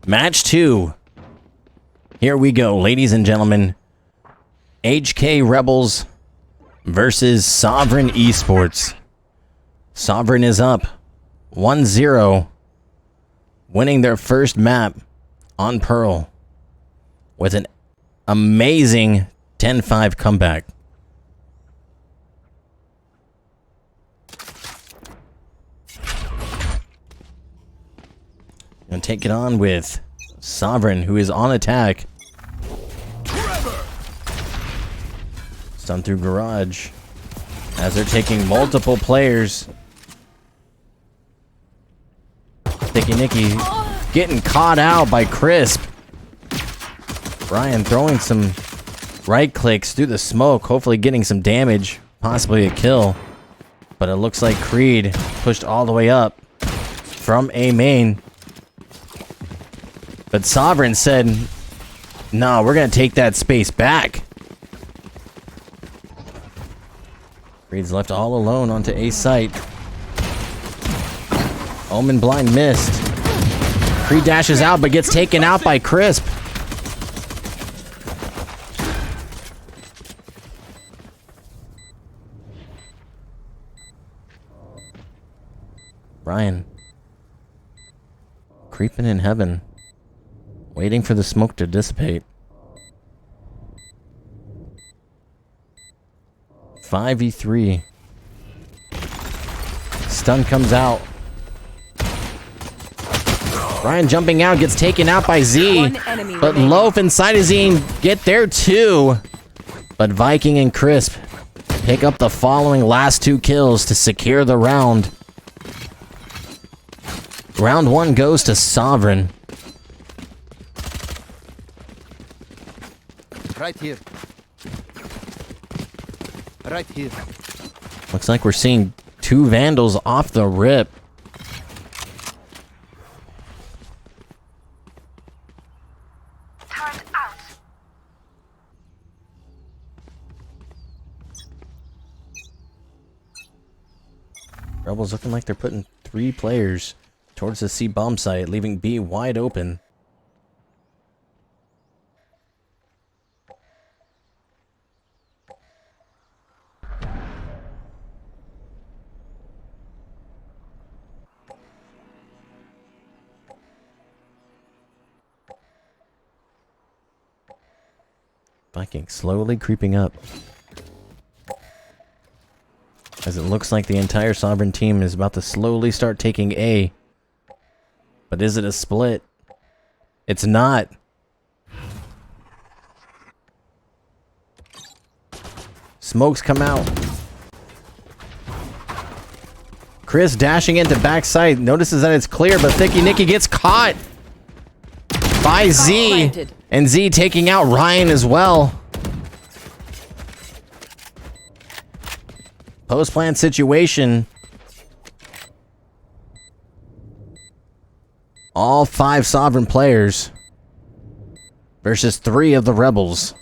Match 2. Here we go, ladies and gentlemen. HK Rebels versus Sovereign eSports. Sovereign is up 1-0, winning their first map on Pearl with an amazing 10-5 comeback. And take it on with Sovereign, who is on attack. Stun through Garage as they're taking multiple players. Thicky Nicky getting caught out by Crisp. Brian throwing some right clicks through the smoke, hopefully getting some damage, possibly a kill. But it looks like Creed pushed all the way up from A main. But Sovereign said, no, we're going to take that space back. Creed's left all alone onto A site. Omen Blind missed. Creed dashes out but gets taken out by Crisp. Brian creeping in heaven, waiting for the smoke to dissipate. 5v3. Stun comes out. Brian jumping out, gets taken out by Z. But Loaf and Cytosine get there too. But Viking and Crisp pick up the following last 2 kills to secure the round. Round 1 goes to Sovereign. Right here. Right here. Looks like we're seeing 2 Vandals off the rip. Turret out. Rebels looking like they're putting 3 players towards the C bomb site, leaving B wide open. Viking slowly creeping up, as it looks like the entire Sovereign team is about to slowly start taking A. But is it a split? It's not. Smokes come out. Chris dashing into backside, notices that it's clear, but Thicky Nicky gets caught by Z. And Z taking out Ryan as well. Post-plan situation. All 5 Sovereign players versus 3 of the Rebels.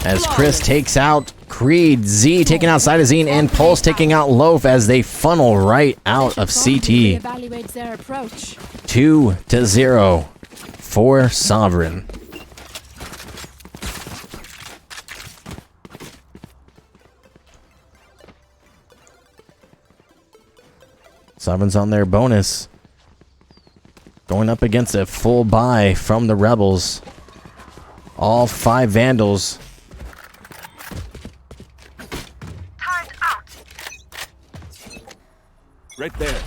As Chris takes out Creed, Z taking out Cytosine, and Pulse taking out Loaf as they funnel right out of CT. 2-0 for Sovereign. Sovereign's on their bonus, going up against a full buy from the Rebels. All 5 Vandals. Turret out. Right there.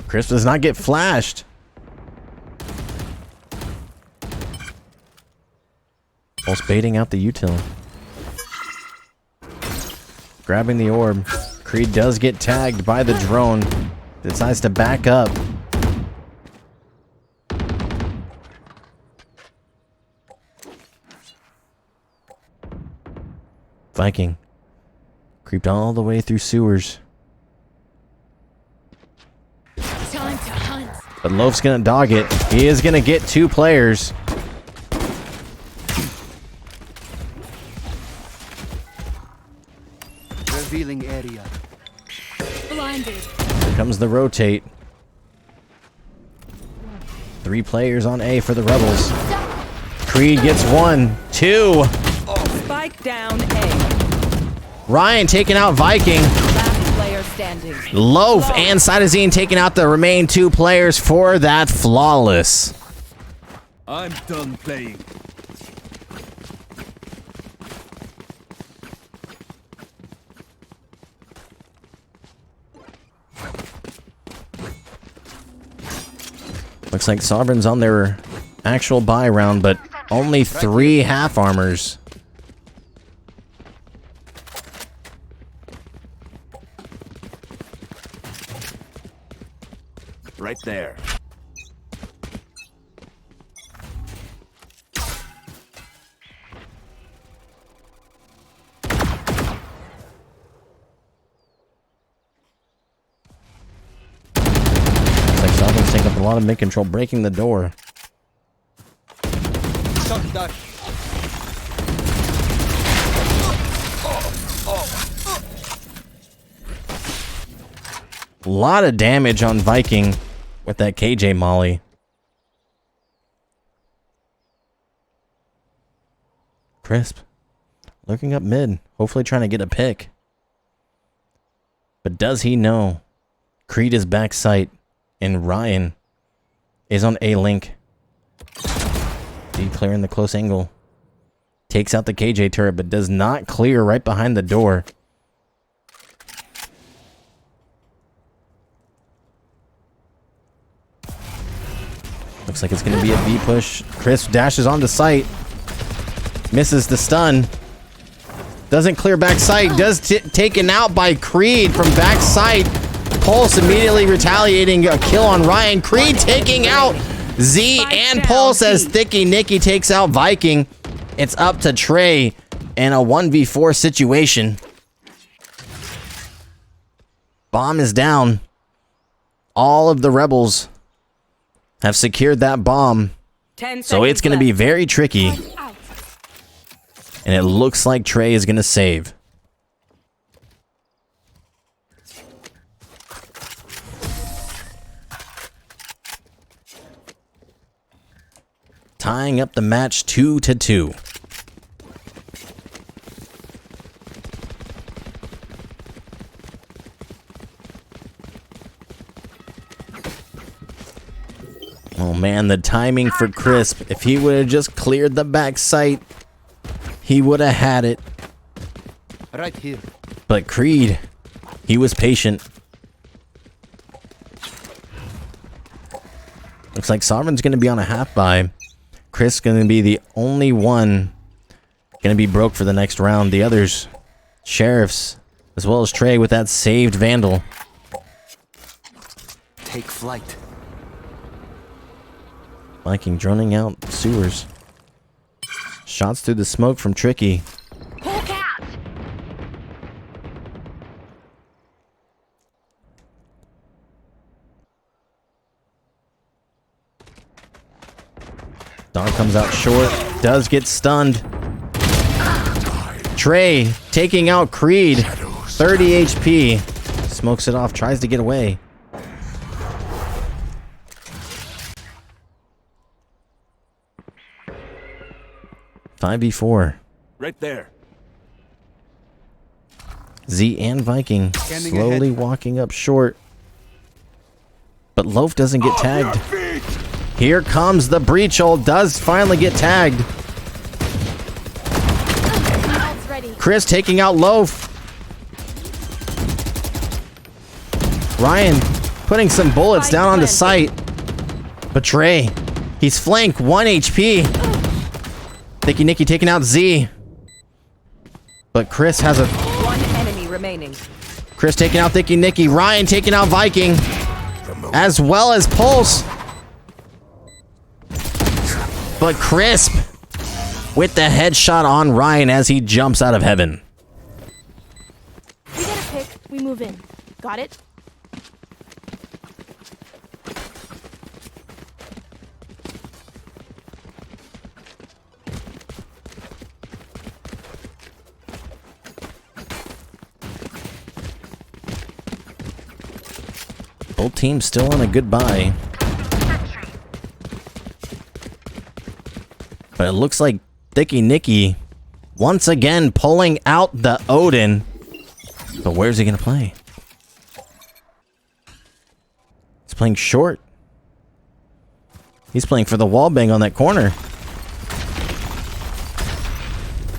Chris does not get flashed. Pulse baiting out the util. Grabbing the orb. Creed does get tagged by the drone. Decides to back up. Viking creeped all the way through sewers. Time to hunt. But Loaf's gonna dog it. He is gonna get 2 players. Revealing area. Blinded. Here comes the rotate. 3 players on A for the Rebels. Creed gets 1, 2. Spike down A. Ryan taking out Viking. Last player standing. Loaf and Cytosine taking out the remaining 2 players for that flawless. I'm done playing. Looks like Sovereign's on their actual buy round, but only 3 half armors. Right there. Looks like Sovereign's taking up a lot of mid-control, breaking the door. Shot that. A lot of damage on Viking with that KJ molly. Crisp. Looking up mid. Hopefully trying to get a pick. But does he know? Creed is back sight. And Ryan is on A-Link. D clearing the close angle. Takes out the KJ turret, but does not clear right behind the door. Looks like it's going to be a B push. Chris dashes onto sight. Misses the stun. Doesn't clear back sight. Does taken out by Creed from back sight. Pulse immediately retaliating a kill on Ryan. Creed taking out Z and Pulse as Thicky Nicky takes out Viking. It's up to Trey in a 1v4 situation. Bomb is down. All of the Rebels have secured that bomb. So it's going to be very tricky. And it looks like Trey is going to save. Tying up the match 2-2. Oh man, the timing for Crisp. If he would have just cleared the back sight, he would have had it. Right here. But Creed, he was patient. Looks like Sovereign's going to be on a half buy. Chris going to be the only one going to be broke for the next round. The others, Sheriffs, as well as Trey with that saved Vandal. Take flight. Viking droning out sewers. Shots through the smoke from Tricky. Hawk out! Dog comes out short. Does get stunned. Trey taking out Creed. 30 HP. Smokes it off. Tries to get away. Five v4. Right there. Z and Viking Scanning slowly ahead. walking up short. But Loaf doesn't get tagged. Here comes the breach hole. Does finally get tagged. Ult's ready. Chris taking out Loaf. Ryan putting some bullets down on the site. But Trey, he's flanked. 1 HP. Thicky Nicky taking out Z. But Chris has a... One enemy remaining. Chris taking out Thicky Nicky. Ryan taking out Viking. As well as Pulse. But Crisp with the headshot on Ryan as he jumps out of heaven. We get a pick. We move in. Got it? Both teams still on a goodbye. But it looks like Thicky Nicky once again pulling out the Odin. But where's he gonna play? He's playing short. He's playing for the wallbang on that corner.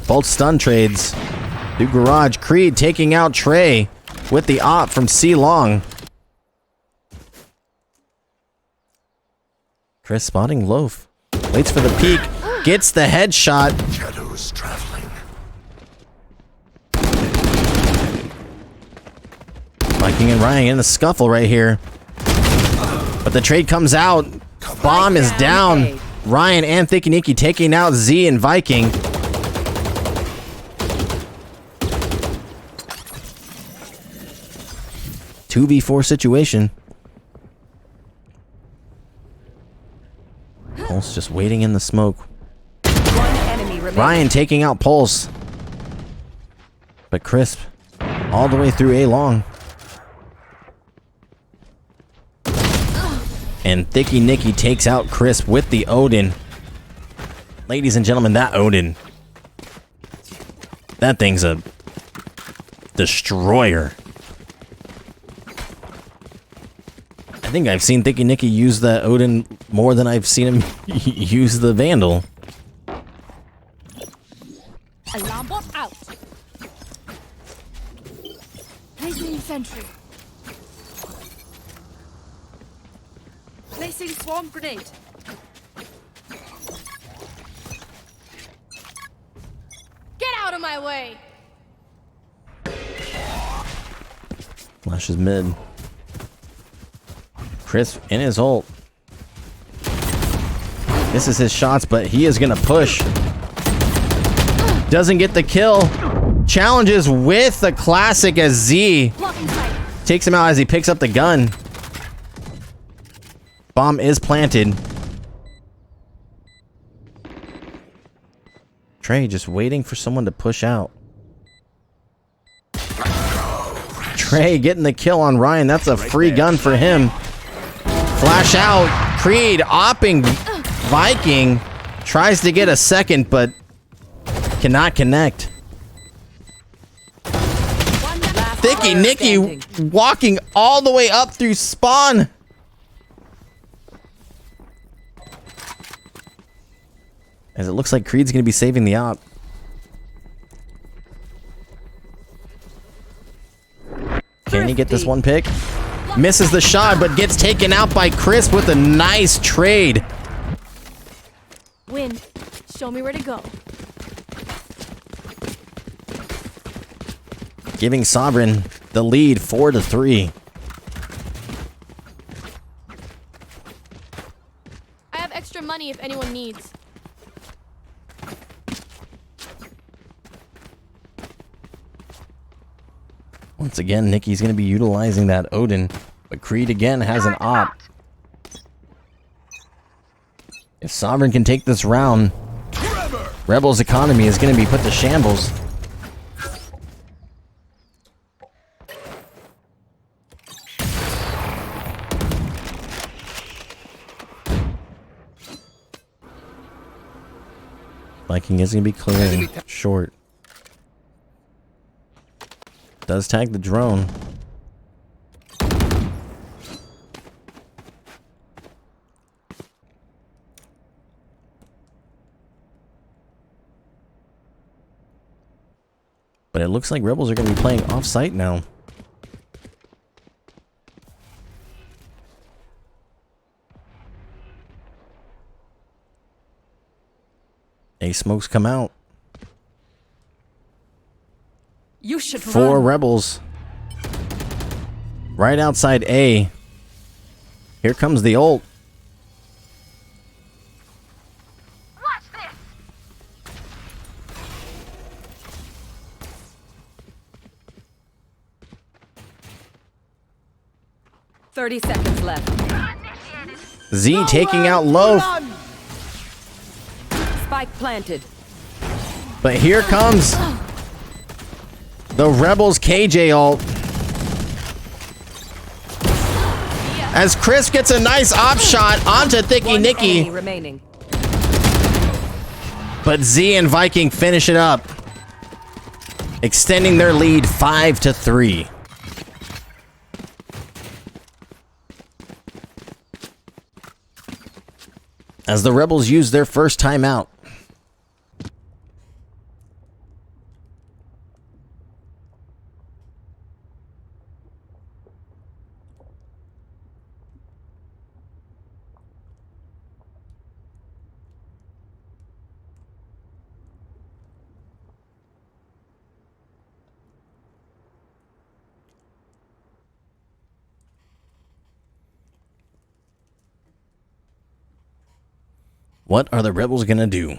Both stun trades. Through garage. Creed taking out Trey with the op from C Long. Chris spotting Loaf. Waits for the peek. Gets the headshot. Shadows traveling. Viking and Ryan in a scuffle right here. But the trade comes out. Bomb is down. Ryan and Thicky Nicky taking out Z and Viking. Two v4 situation. Pulse just waiting in the smoke. One enemy remaining. Ryan taking out Pulse. But Crisp all the way through A long. And Thicky Nicky takes out Crisp with the Odin. Ladies and gentlemen, that Odin. That thing's a destroyer. I think I've seen Thicky Nicky use the Odin more than I've seen him use the Vandal. Alarm bot out. Placing sentry. Placing swarm grenade. Get out of my way. Flashes mid. Chris in his ult. This is his shots, but he is gonna push. Doesn't get the kill. Challenges with the classic as Z takes him out as he picks up the gun. Bomb is planted. Trey just waiting for someone to push out. Trey getting the kill on Ryan. That's a free gun for him. Flash out. Creed opping Viking. Tries to get a second, but cannot connect. Thicky Nicky walking all the way up through spawn. As it looks like Creed's going to be saving the op. Can he get this one pick? Misses the shot, but gets taken out by Chris with a nice trade. Win. Show me where to go. Giving Sovereign the lead 4-3. I have extra money if anyone needs. Once again, Nicky's going to be utilizing that Odin, but Creed again has an op. If Sovereign can take this round, Rebel's economy is going to be put to shambles. Viking is going to be clearing short. Does tag the drone. But it looks like Rebels are going to be playing off-site now. A smokes come out. You should Four run. Rebels. Right outside A. Here comes the ult. Watch this. 30 seconds left. Z taking out Loaf. Spike planted. But here comes the Rebels KJ ult. as Chris gets a nice op shot onto Thicky One Nicky. enemy remaining. But Z and Viking finish it up, extending their lead 5-3. As the Rebels use their first timeout. What are the Rebels gonna do?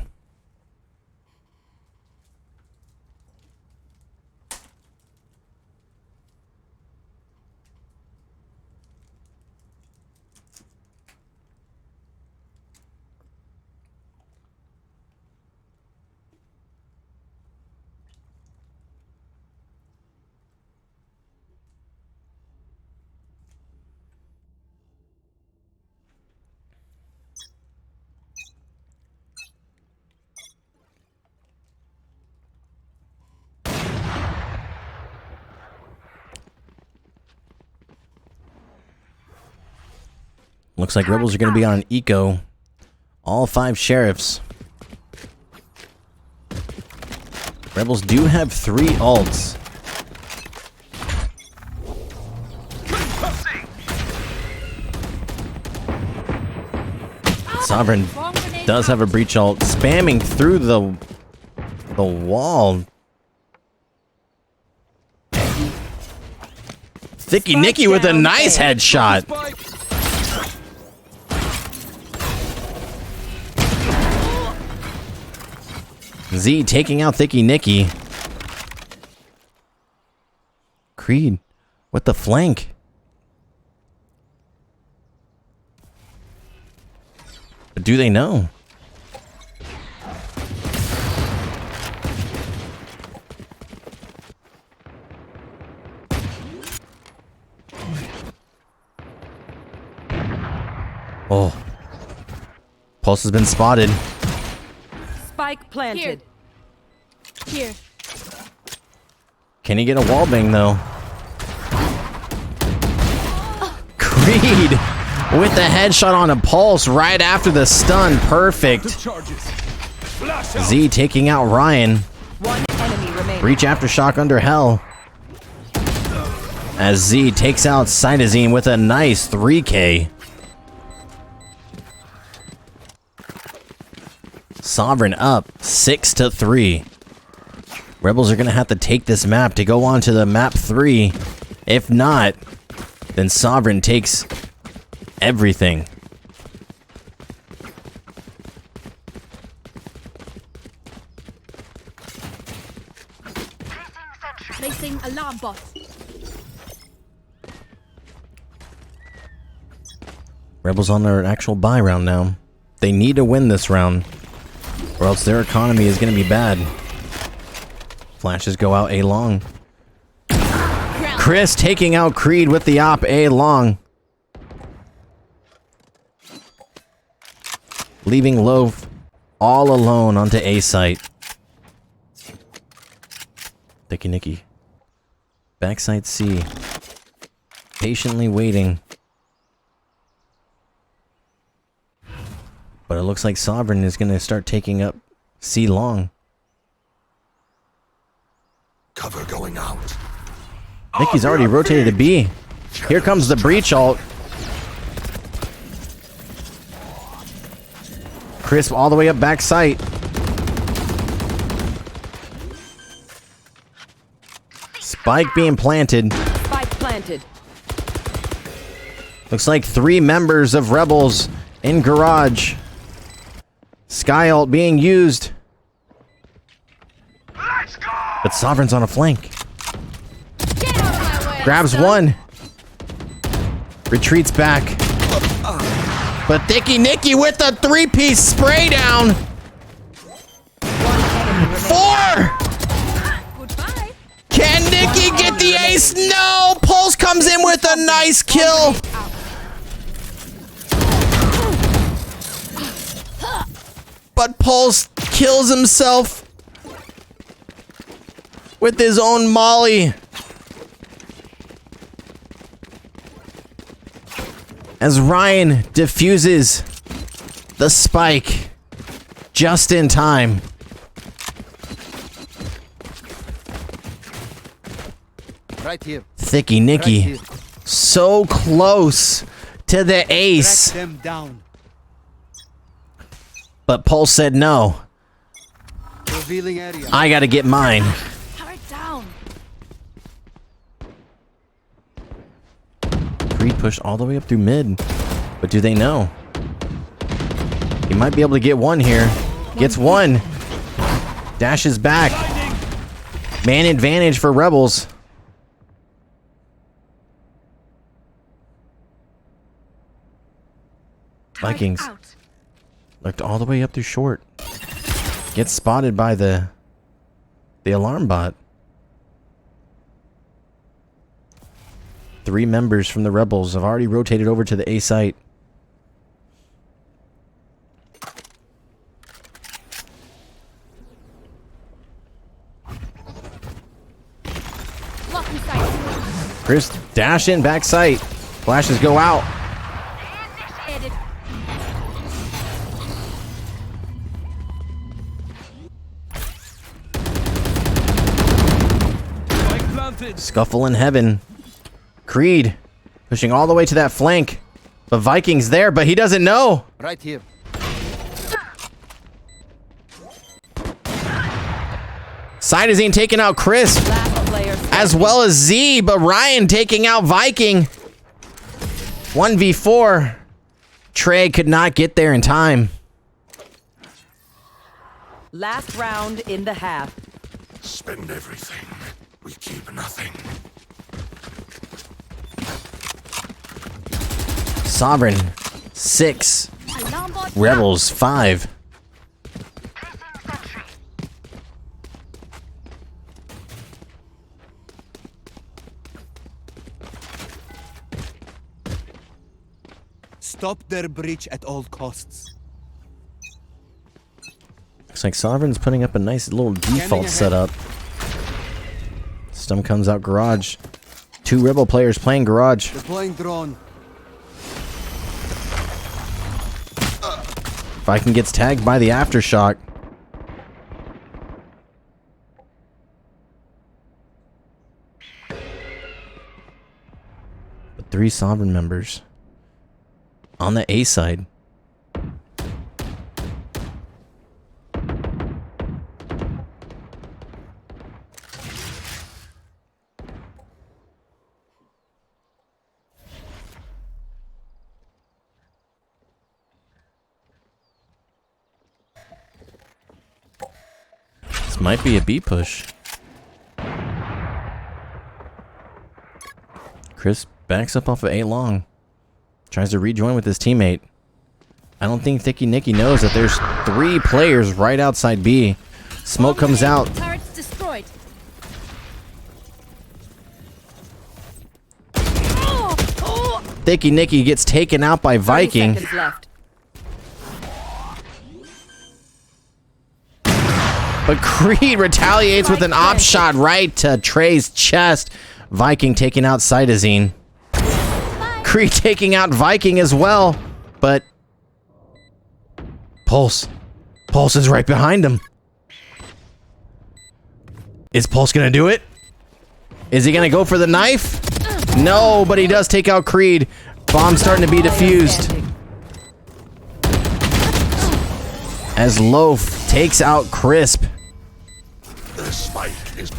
Looks like Rebels are going to be on eco. All 5 sheriffs. Rebels do have 3 ults. Sovereign does have a breach ult, spamming through the wall. Thicky Nicky with a nice headshot. Z taking out Thicky Nicky. Creed with the flank. But do they know? Oh. Pulse has been spotted. Spike planted. Here. Can he get a wallbang though? Creed with the headshot on a pulse right after the stun. Perfect. Z taking out Ryan. One enemy remaining. Reach aftershock under hell. As Z takes out Cytazine with a nice 3K. Sovereign up 6-3. Rebels are going to have to take this map to go on to the map 3. If not, then Sovereign takes everything. Placing alarm bot. Rebels on their actual buy round now. They need to win this round, or else their economy is going to be bad. Flashes go out A long. Chris taking out Creed with the op A long. Leaving Loaf all alone onto A site. Thicky Nicky. Backside C. Patiently waiting. But it looks like Sovereign is going to start taking up C long. Cover going out. Nicky's already rotated to B. Here comes the breach ult. Crisp all the way up back site. Spike being planted. Spike planted. Looks like 3 members of Rebels in garage. Sky ult being used. But Sovereign's on a flank. Grabs one. Retreats back. But Thicky Nicky with the 3-piece spray down. 4! Goodbye. Can Nicky get the ace? No! Pulse comes in with a nice kill. But Pulse kills himself with his own molly. As Ryan defuses the spike just in time. Right here. Thicky Nicky, so close to the ace. Track them down. But Pulse said no. Revealing area. I gotta get mine. Turret down. Creed pushed all the way up through mid. But do they know? He might be able to get one here. Gets one. Dashes back. Man advantage for Rebels. Vikings looked all the way up through short. Gets spotted by the alarm bot. 3 members from the Rebels have already rotated over to the A site. Lock in sight. Chris dash in back sight. Flashes go out. Edit. Scuffle in heaven. Creed pushing all the way to that flank. But Vikings there, but he doesn't know. Right here. Cytosine taking out Chris, Last player as well as Z, but Ryan taking out Viking. 1v4. Trey could not get there in time. Last round in the half. Spend everything. We keep nothing. Sovereign 6, Alarm bot. Rebels 5. Stop their breach at all costs. Looks like Sovereign's putting up a nice little default ahead. setup. Stum comes out garage. 2 Rebel players playing garage. Deploying drone. Viking gets tagged by the aftershock. But 3 Sovereign members on the A side. This might be a B push. Chris backs up off of A long. Tries to rejoin with his teammate. I don't think Thicky Nicky knows that there's 3 players right outside B. Smoke comes out. Turret's destroyed. Thicky Nicky gets taken out by 30 Viking. seconds left. But Creed retaliates with an op shot right to Trey's chest. Viking taking out Cytosine. Creed taking out Viking as well. But Pulse is right behind him. Is Pulse gonna do it? Is he gonna go for the knife? No, but he does take out Creed. Bomb starting to be defused. As Loaf takes out Crisp. The spike is...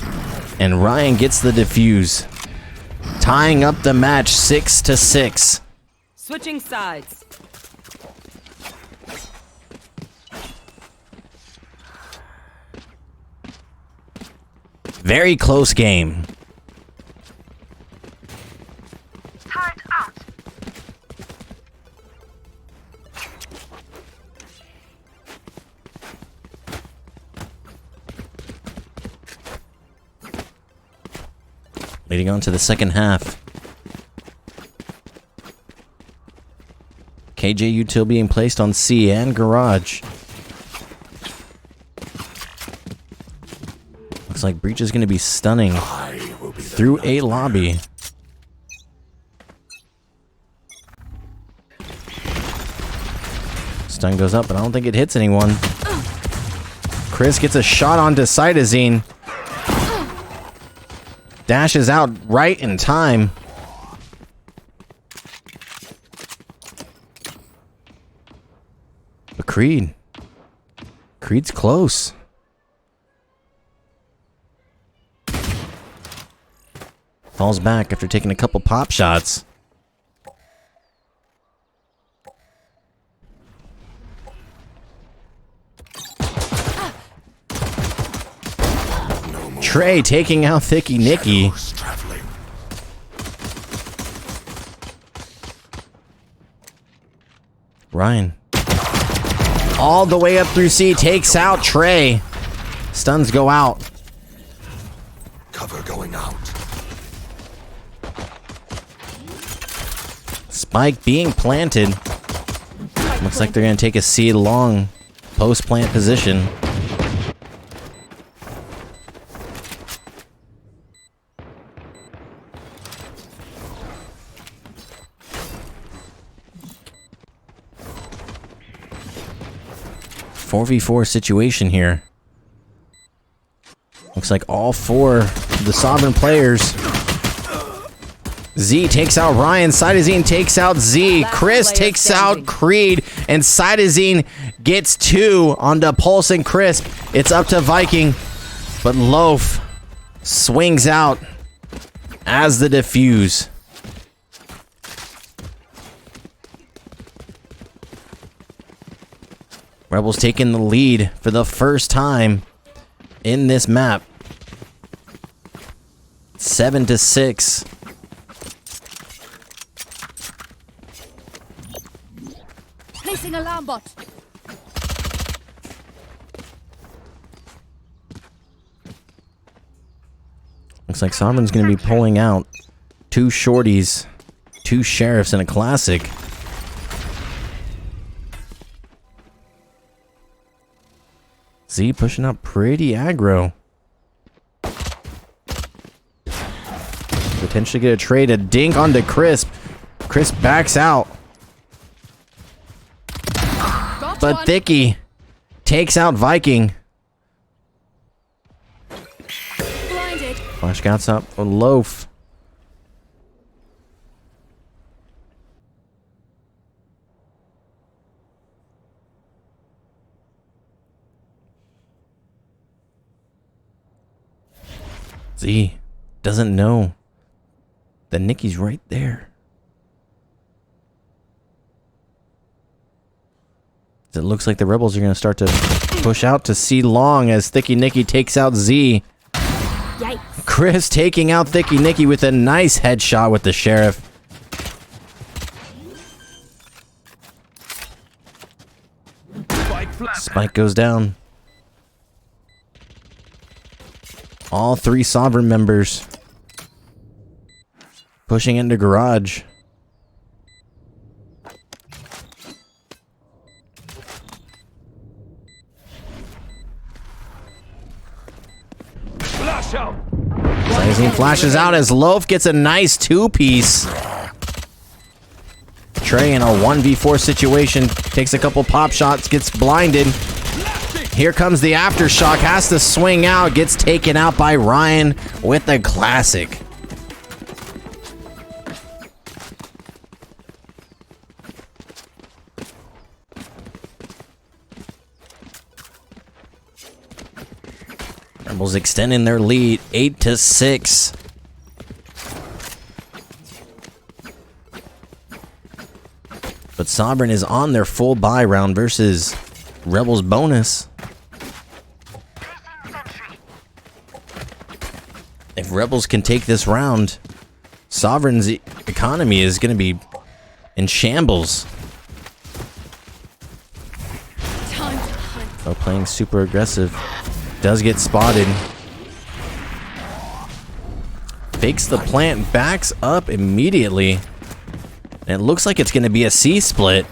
And Ryan gets the defuse. Tying up the match 6-6. Switching sides. Very close game. Turret out. Leading on to the second half. KJ util being placed on C and garage. Looks like Breach is going to be stunning I will be through a lobby. Stun goes up, but I don't think it hits anyone. Chris gets a shot onto Cytosine. Dashes out right in time. But Creed's close. Falls back after taking a couple pop shots. Trey taking out Thicky Nicky. Shadows traveling. Ryan. All the way up through C, takes out Trey. Stuns go out. Cover going out. Spike being planted. Looks like they're going to take a C long post-plant position. Four v 4 situation here. Looks like all four of the Sovereign players. Z takes out Ryan. Cytosine takes out Z. Chris takes out Creed. And Cytosine gets 2 onto Pulse and Crisp. It's up to Viking. But Loaf swings out as the defuse. Rebels taking the lead for the first time in this map. 7-6. Placing alarm bot. Looks like Sovereign's going to be pulling out 2 shorties, 2 sheriffs, and a classic. Z pushing up pretty aggro. Potentially get a trade, a dink onto Crisp. Crisp backs out. But Thicky takes out Viking. Blinded. Flash scouts up a Loaf. Z doesn't know that Nicky's right there. It looks like the Rebels are going to start to push out to C long as Thicky Nicky takes out Z. Yikes. Chris taking out Thicky Nicky with a nice headshot with the Sheriff. Spike goes down. All 3 Sovereign members pushing into garage. Flash out. Cytosine flashes out as Loaf gets a nice 2-piece. Trey in a 1v4 situation takes a couple pop shots, gets blinded. Here comes the aftershock, has to swing out, gets taken out by Ryan with the classic. Rebels extending their lead 8-6. But Sovereign is on their full buy round versus Rebels bonus. If Rebels can take this round, Sovereign's economy is going to be in shambles. Time to hunt. Oh, playing super aggressive. Does get spotted. Fakes the plant, backs up immediately. And it looks like it's going to be a C split.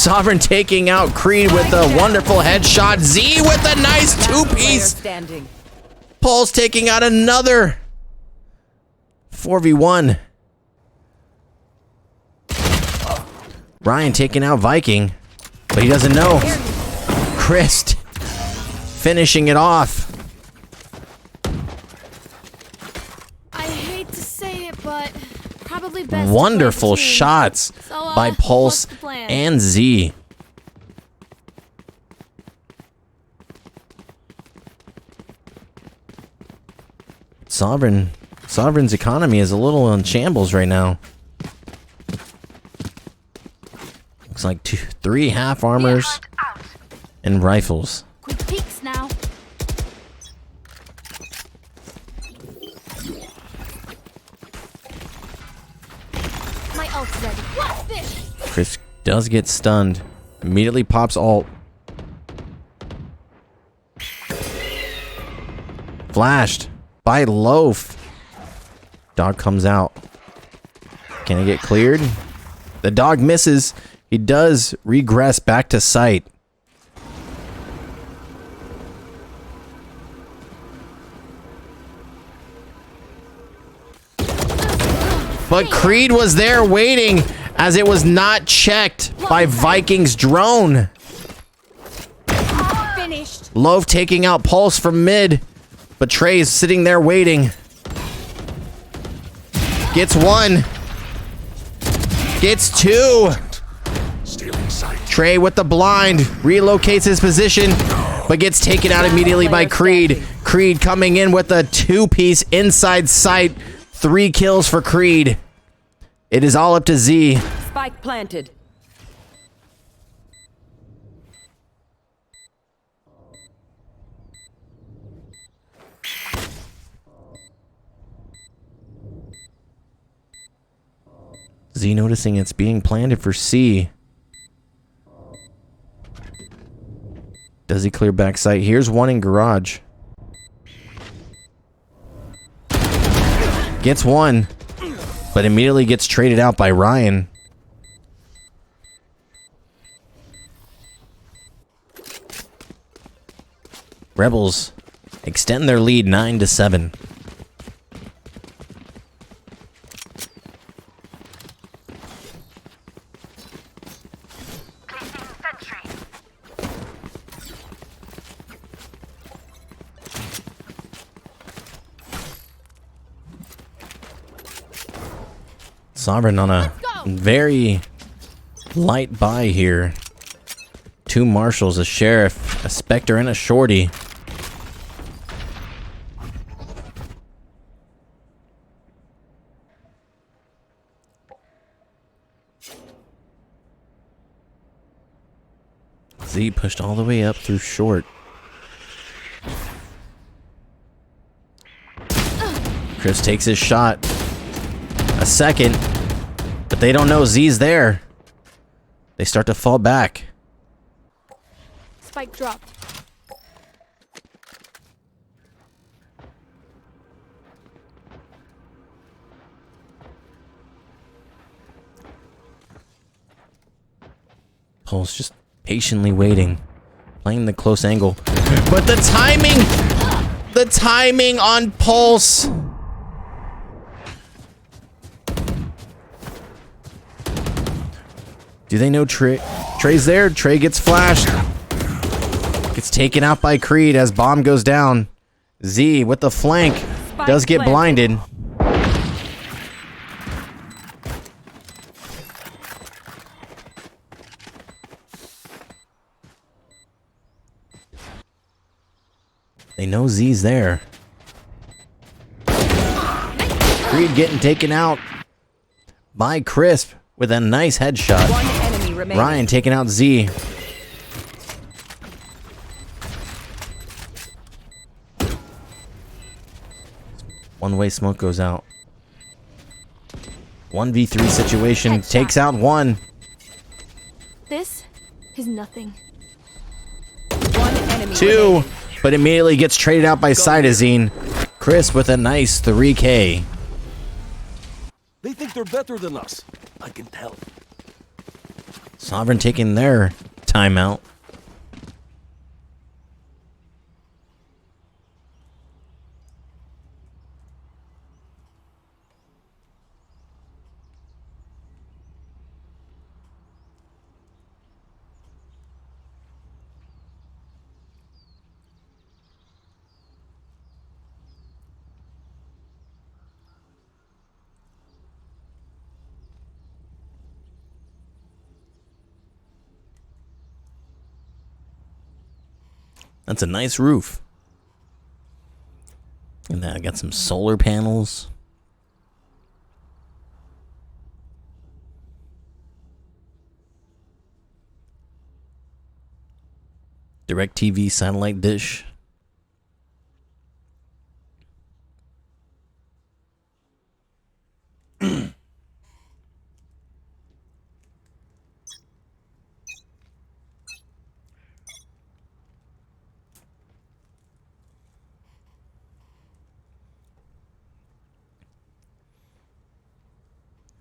Sovereign taking out Creed with a wonderful headshot. Z with a nice Last player two-piece. standing. Pulse taking out another 4v1. Ryan taking out Viking, but he doesn't know. Christ finishing it off. I hate to say it, but probably best. Wonderful to play the team. shots So, by Pulse what's the plan? and Z. Sovereign's economy is a little in shambles right now. Looks like 3 half armors Out. and rifles. Quick peeks now. My ult's ready. What's this? Chris does get stunned. Immediately pops ult. Flashed by Loaf. Dog comes out. Can he get cleared? The dog misses. He does regress back to sight. But Creed was there waiting as it was not checked by Viking's drone. Finished. Loaf taking out Pulse from mid, but Trey's sitting there waiting. Gets 1. Gets 2. Stealing sight. Trey with the blind relocates his position, but gets taken out immediately by Creed. Creed coming in with a 2-piece inside sight. 3 kills for Creed. It is all up to Z. Spike planted. Z noticing it's being planted for C. Does he clear backside? Here's one in garage. Gets 1, but immediately gets traded out by Ryan. Rebels extend their lead 9-7. Placing sentry. Sovereign on a very light buy here. 2 marshals, a sheriff, a specter, and a shorty. Z pushed all the way up through short. Chris takes his shot. A second, but they don't know Z's there. They start to fall back. Spike dropped. Pulse just patiently waiting, playing the close angle. But the timing on Pulse. Do they know Trey's there? Trey gets flashed. Gets taken out by Creed as bomb goes down. Z with the flank does get blinded. They know Z's there. Creed getting taken out by Crisp with a nice headshot. One enemy remaining. Ryan taking out Z. One-way smoke goes out. 1v3 situation. Headshot. Takes out 1. This is nothing. One enemy 2. remaining. But immediately gets traded out by Cytazine. Chris with a nice 3K. They think they're better than us. I can tell. Sovereign taking their timeout. That's a nice roof. And then I got some solar panels. DirecTV satellite dish.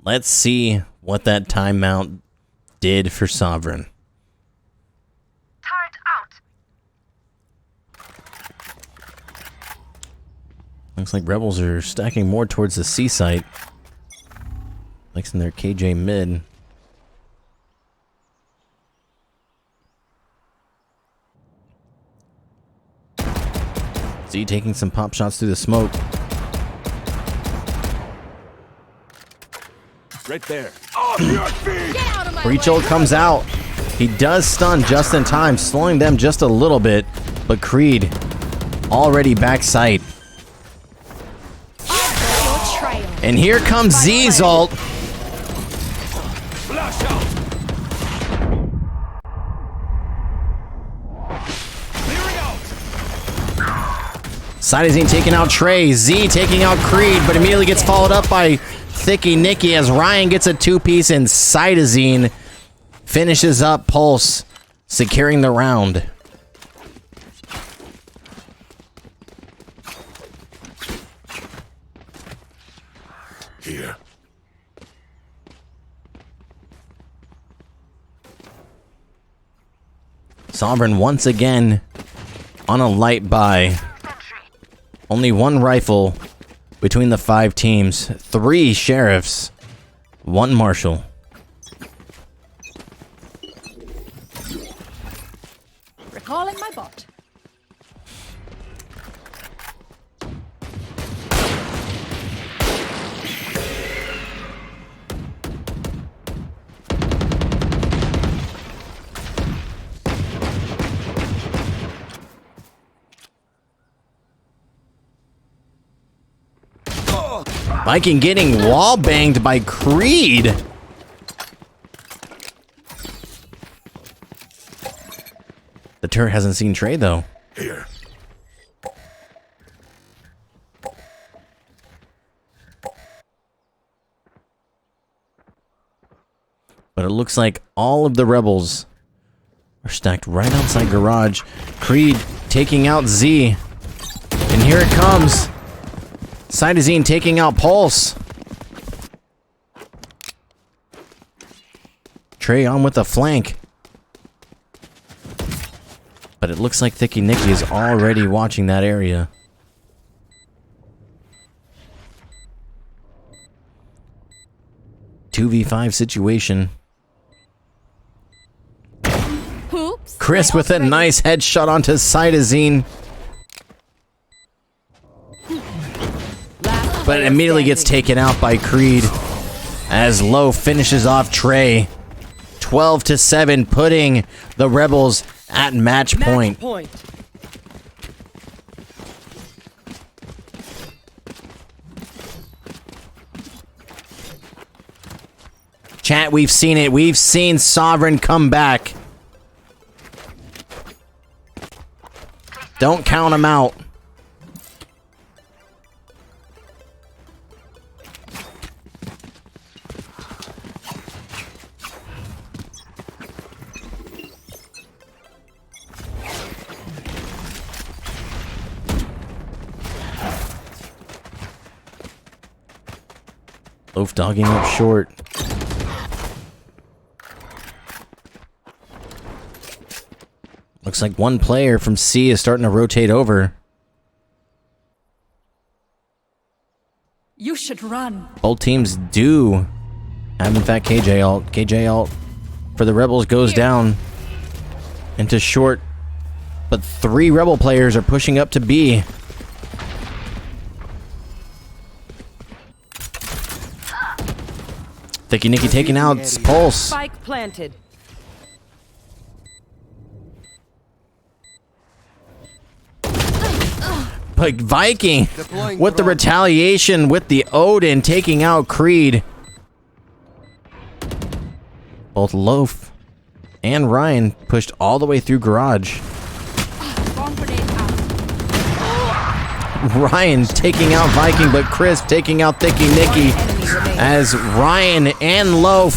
Let's see what that timeout did for Sovereign. Turret out. Looks like Rebels are stacking more towards the C site. Likes in their KJ mid. Z taking some pop shots through the smoke. Right there. Get out of my Breach way. ult comes out. He does stun just in time, slowing them just a little bit. But Creed already back sight. Your trail. And here comes Z's ult. Flash out. Clearing out. Cytosine taking out Trey. Z taking out Creed, but immediately gets followed up by Thicky Nicky as Ryan gets a two-piece and Cytosine finishes up Pulse, securing the round. Here. Sovereign once again on a light buy. Only one rifle between the 5 teams. 3 sheriffs. 1 marshal. Recalling my bot. Viking getting wall banged by Creed. The turret hasn't seen Trey though. Here. But it looks like all of the rebels are stacked right outside garage. Creed taking out Z. And here it comes. Cytosine taking out Pulse. Trey on with the flank. But it looks like Thicky Nicky is already watching that area. $2v5 situation. Oops. Chris with a nice headshot onto Cytosine. But it immediately gets taken out by Creed as Low finishes off Trey. 12-7, putting the Rebels at match point. Point. Chat, we've seen it. We've seen Sovereign come back. Don't count him out. Loaf dogging up short. Looks like one player from C is starting to rotate over. You should run. Both teams do have, in fact, KJ ult. KJ ult for the Rebels goes down into short, but 3 Rebel players are pushing up to B. Thicky Nicky taking out Pulse. Spike planted. But Viking Deploying with the drone. retaliation with the Odin taking out Creed. Both Loaf and Ryan pushed all the way through garage. Bomb grenade out. Ryan taking out Viking, but Chris taking out Thicky Nicky as Ryan and Loaf